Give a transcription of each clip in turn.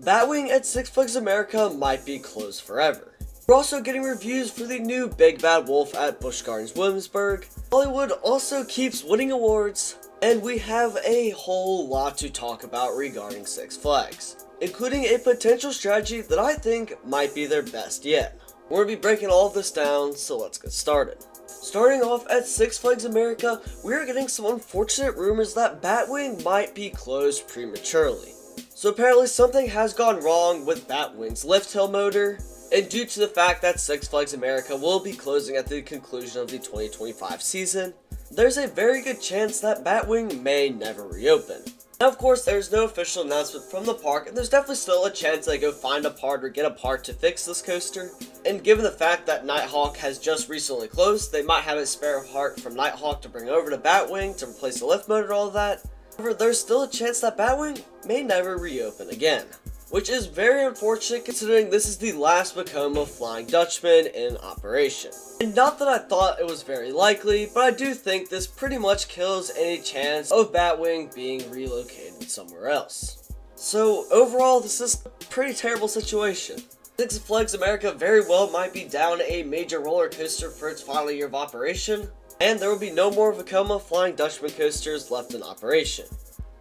Batwing at Six Flags America might be closed forever. We're also getting reviews for the new Big Bad Wolf at Busch Gardens Williamsburg. Hollywood also keeps winning awards, and we have a whole lot to talk about regarding Six Flags, including a potential strategy that I think might be their best yet. We're going to be breaking all of this down, so let's get started. Starting off at Six Flags America, we are getting some unfortunate rumors that Batwing might be closed prematurely. So apparently something has gone wrong with Batwing's lift hill motor, and due to the fact that Six Flags America will be closing at the conclusion of the 2025 season, there's a very good chance that Batwing may never reopen. Now of course there's no official announcement from the park, and there's definitely still a chance they go find a part or get a part to fix this coaster, and given the fact that Nighthawk has just recently closed, they might have a spare part from Nighthawk to bring over to Batwing to replace the lift motor and all of that. However, there's still a chance that Batwing may never reopen again, which is very unfortunate considering this is the last Vekoma Flying Dutchman in operation. And not that I thought it was very likely, but I do think this pretty much kills any chance of Batwing being relocated somewhere else. So overall, this is a pretty terrible situation. Six Flags America very well might be down a major roller coaster for its final year of operation, and there will be no more Vekoma Flying Dutchman coasters left in operation,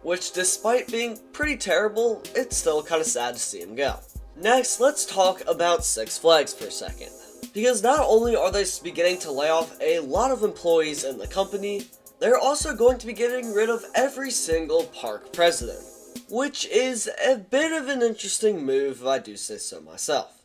which despite being pretty terrible, it's still kind of sad to see him go. Next, let's talk about Six Flags for a second, because not only are they beginning to lay off a lot of employees in the company, they're also going to be getting rid of every single park president, which is a bit of an interesting move if I do say so myself.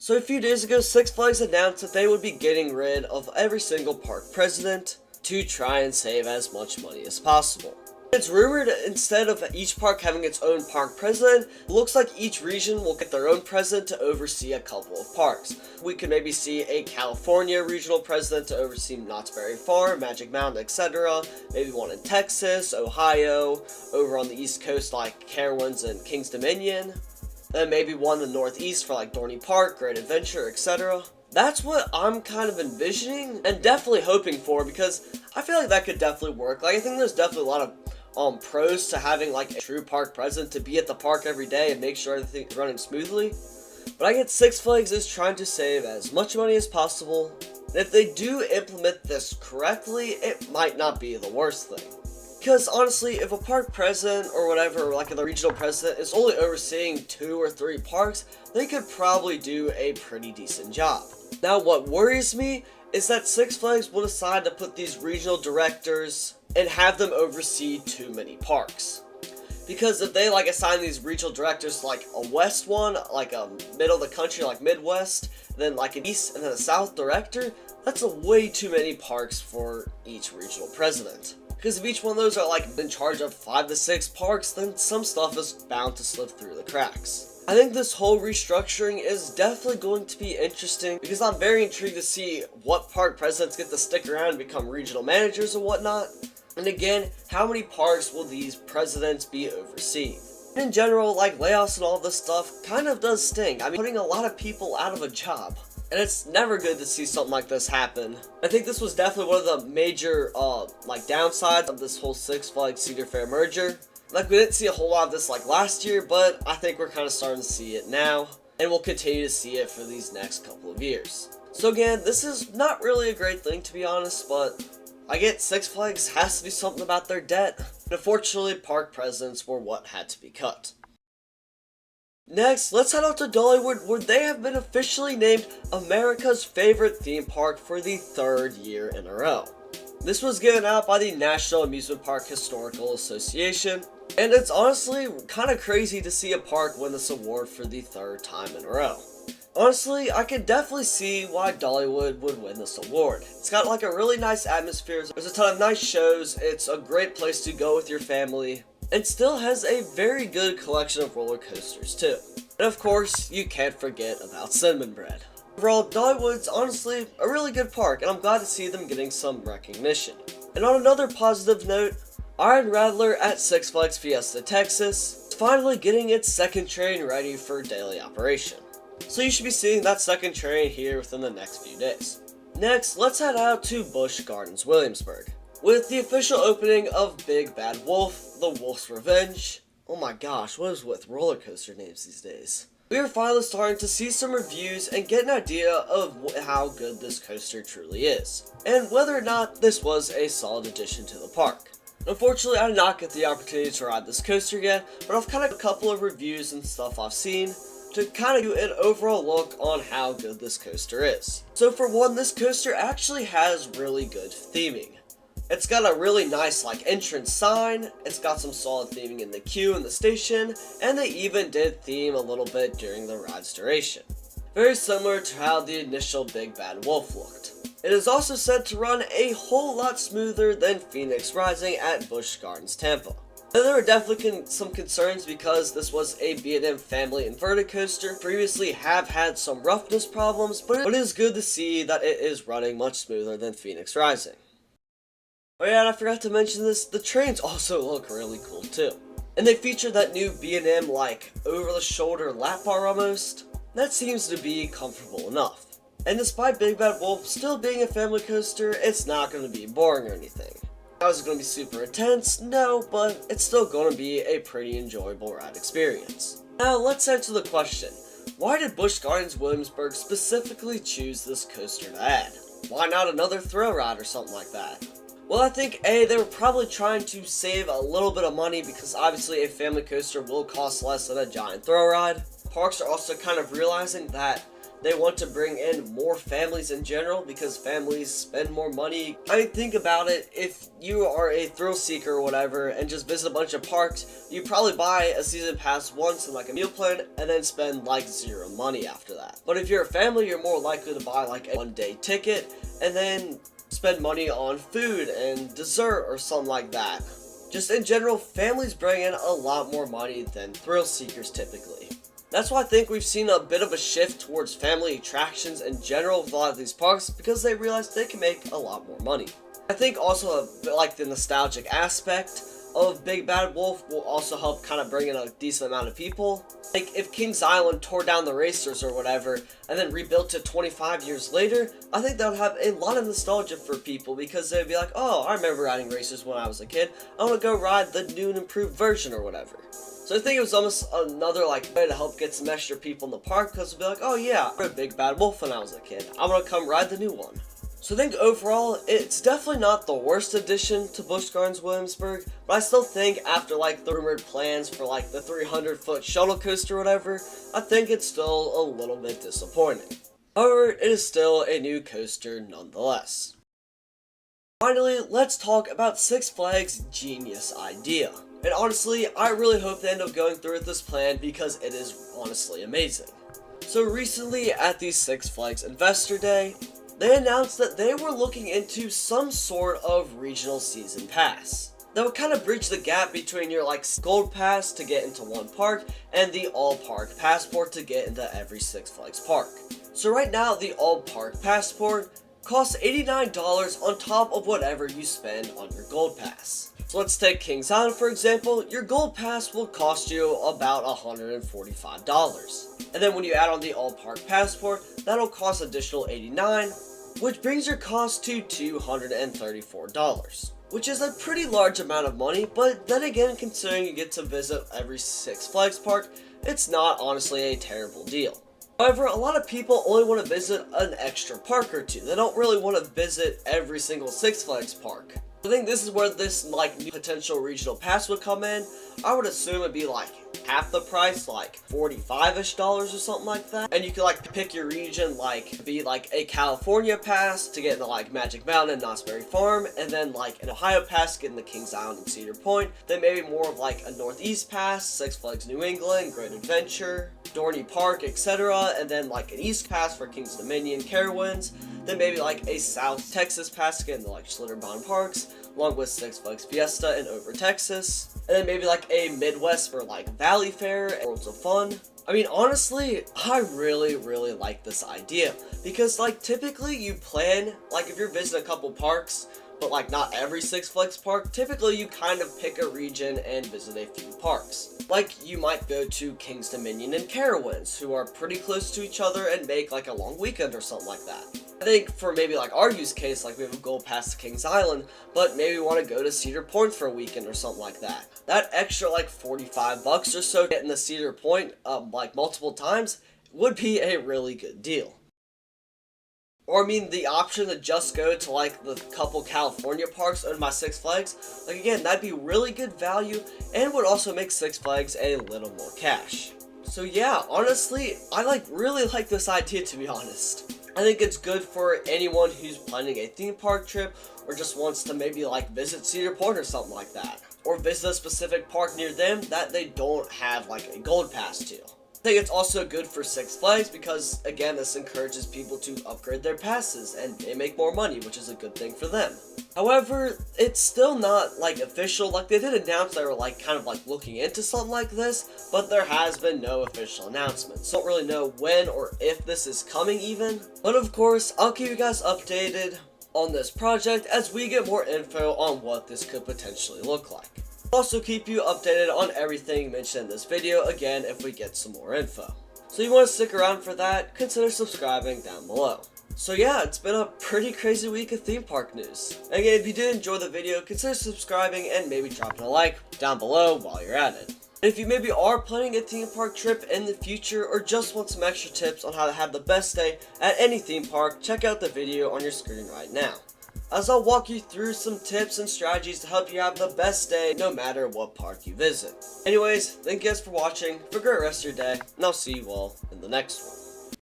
So a few days ago, Six Flags announced that they would be getting rid of every single park president to try and save as much money as possible. It's rumored instead of each park having its own park president, it looks like each region will get their own president to oversee a couple of parks. We could maybe see a California regional president to oversee Knott's Berry Farm, Magic Mountain, etc. Maybe one in Texas, Ohio, over on the East Coast like Carowinds and King's Dominion. Then maybe one in the Northeast for like Dorney Park, Great Adventure, etc. That's what I'm kind of envisioning and definitely hoping for, because I feel like that could definitely work. Like, I think there's definitely a lot of pros to having like a true park president to be at the park every day and make sure everything's running smoothly. But I get Six Flags is trying to save as much money as possible, and if they do implement this correctly, it might not be the worst thing. Because honestly, if a park president or whatever, like the regional president, is only overseeing 2 or 3 parks, they could probably do a pretty decent job. Now what worries me is that Six Flags will decide to put these regional directors and have them oversee too many parks. Because if they like assign these regional directors to like a west one, like a middle of the country, like Midwest, then like an east and then a south director, that's way too many parks for each regional president. Because if each one of those are like in charge of 5 to 6 parks, then some stuff is bound to slip through the cracks. I think this whole restructuring is definitely going to be interesting, because I'm very intrigued to see what park presidents get to stick around and become regional managers and whatnot. And again, how many parks will these presidents be overseeing? In general, like layoffs and all this stuff kind of does sting. I mean, putting a lot of people out of a job. And it's never good to see something like this happen. I think this was definitely one of the major, downsides of this whole Six Flags Cedar Fair merger. Like, we didn't see a whole lot of this, like, last year, but I think we're kind of starting to see it now. And we'll continue to see it for these next couple of years. So again, this is not really a great thing, to be honest, but I get Six Flags has to do something about their debt. And unfortunately, park presidents were what had to be cut. Next, let's head out to Dollywood, where they have been officially named America's favorite theme park for the 3rd year in a row. This was given out by the National Amusement Park Historical Association, and it's honestly kind of crazy to see a park win this award for the 3rd time in a row. Honestly, I can definitely see why Dollywood would win this award. It's got like a really nice atmosphere, there's a ton of nice shows, it's a great place to go with your family, and still has a very good collection of roller coasters too. And of course, you can't forget about Cinnamon Bread. Overall, Dollywood's honestly a really good park, and I'm glad to see them getting some recognition. And on another positive note, Iron Rattler at Six Flags Fiesta Texas is finally getting its 2nd train ready for daily operation. So you should be seeing that 2nd train here within the next few days. Next, let's head out to Busch Gardens Williamsburg, with the official opening of Big Bad Wolf, The Wolf's Revenge, Oh my gosh, what is with roller coaster names these days? We are finally starting to see some reviews and get an idea of how good this coaster truly is, and whether or not this was a solid addition to the park. Unfortunately, I did not get the opportunity to ride this coaster yet, but I've kind of a couple of reviews and stuff I've seen to kind of do an overall look on how good this coaster is. So for one, this coaster actually has really good theming. It's got a really nice entrance sign, it's got some solid theming in the queue and the station, and they even did theme a little bit during the ride's duration. Very similar to how the initial Big Bad Wolf looked. It is also said to run a whole lot smoother than Phoenix Rising at Busch Gardens Tampa. Now, there were definitely some concerns because this was a B&M family inverted coaster, previously have had some roughness problems, but it is good to see that it is running much smoother than Phoenix Rising. Oh yeah, and I forgot to mention this, the trains also look really cool too. And they feature that new B&M over-the-shoulder lap bar almost. That seems to be comfortable enough. And despite Big Bad Wolf still being a family coaster, it's not going to be boring or anything. Now, is it going to be super intense? No, but it's still going to be a pretty enjoyable ride experience. Now let's answer the question, why did Busch Gardens Williamsburg specifically choose this coaster to add? Why not another thrill ride or something like that? Well, I think A, they were probably trying to save a little bit of money because obviously a family coaster will cost less than a giant thrill ride. Parks are also kind of realizing that they want to bring in more families in general because families spend more money. I mean, think about it, if you are a thrill seeker or whatever and just visit a bunch of parks, you probably buy a season pass once and a meal plan and then spend zero money after that. But if you're a family, you're more likely to buy a one-day ticket and then spend money on food and dessert or something like that. Just in general, families bring in a lot more money than thrill seekers typically. That's why I think we've seen a bit of a shift towards family attractions in general with a lot of these parks because they realize they can make a lot more money. I think also the nostalgic aspect of Big Bad Wolf will also help kind of bring in a decent amount of people. If Kings Island tore down the racers or whatever and then rebuilt it 25 years later, I think that would have a lot of nostalgia for people because they'd be like, oh, I remember riding racers when I was a kid, I want to go ride the new and improved version or whatever. So I think it was almost another way to help get some extra people in the park because they'd be like, oh yeah, I rode Big Bad Wolf when I was a kid, I want to come ride the new one. So I think overall, it's definitely not the worst addition to Busch Gardens Williamsburg, but I still think after the rumored plans for the 300-foot shuttle coaster or whatever, I think it's still a little bit disappointing. However, it is still a new coaster nonetheless. Finally, let's talk about Six Flags' genius idea. And honestly, I really hope they end up going through with this plan because it is honestly amazing. So recently at the Six Flags Investor Day, they announced that they were looking into some sort of regional season pass that would kind of bridge the gap between your gold pass to get into one park and the all park passport to get into every Six Flags park. So right now the all park passport costs $89 on top of whatever you spend on your gold pass. So let's take Kings Island for example, your gold pass will cost you about $145. And then when you add on the all park passport, that'll cost additional $89, which brings your cost to $234, which is a pretty large amount of money, but then again, considering you get to visit every Six Flags park, it's not honestly a terrible deal. However, a lot of people only want to visit an extra park or two. They don't really want to visit every single Six Flags park. I think this is where this new potential regional pass would come in. I would assume it'd be half the price, $45-ish or something like that. And you could pick your region, be a California pass to get into Magic Mountain and Knott's Berry Farm, and then an Ohio pass to get into Kings Island and Cedar Point. Then maybe more of a Northeast pass, Six Flags New England, Great Adventure, Dorney Park, etc. And then an East pass for Kings Dominion, Carowinds. Then maybe a South Texas pass to get into Schlitterbahn Parks, along with Six Flags Fiesta and Over Texas. And then maybe a Midwest for Valley Fair and Worlds of Fun. I mean, honestly, I really like this idea because typically you plan, if you're visiting a couple parks, but not every Six Flags park, typically you kind of pick a region and visit a few parks. You might go to Kings Dominion and Carowinds, who are pretty close to each other and make a long weekend or something like that. I think for maybe like our use case, like we have a gold pass to Kings Island, but maybe we want to go to Cedar Point for a weekend or something like that. That extra like 45 bucks or so getting the Cedar Point like multiple times would be a really good deal. Or I mean, the option to just go to like the couple California parks owned by Six Flags, like again, that'd be really good value and would also make Six Flags a little more cash. So yeah, honestly, I really like this idea, to be honest. I think it's good for anyone who's planning a theme park trip or just wants to maybe like visit Cedar Point or something like that. Or visit a specific park near them that they don't have like a gold pass to. I think it's also good for Six Flags because, again, this encourages people to upgrade their passes and they make more money, which is a good thing for them. However, it's still not like official. Like they did announce they were like kind of like looking into something like this, but there has been no official announcement. So I don't really know when or if this is coming even. But of course, I'll keep you guys updated on this project as we get more info on what this could potentially look like. Also keep you updated on everything mentioned in this video again if we get some more info. So you want to stick around for that, consider subscribing down below. So yeah, it's been a pretty crazy week of theme park news. Again, if you did enjoy the video, consider subscribing and maybe dropping a like down below while you're at it. And if you maybe are planning a theme park trip in the future or just want some extra tips on how to have the best day at any theme park, check out the video on your screen right now, as I'll walk you through some tips and strategies to help you have the best day no matter what park you visit. Anyways, thank you guys for watching, have a great rest of your day, and I'll see you all in the next one.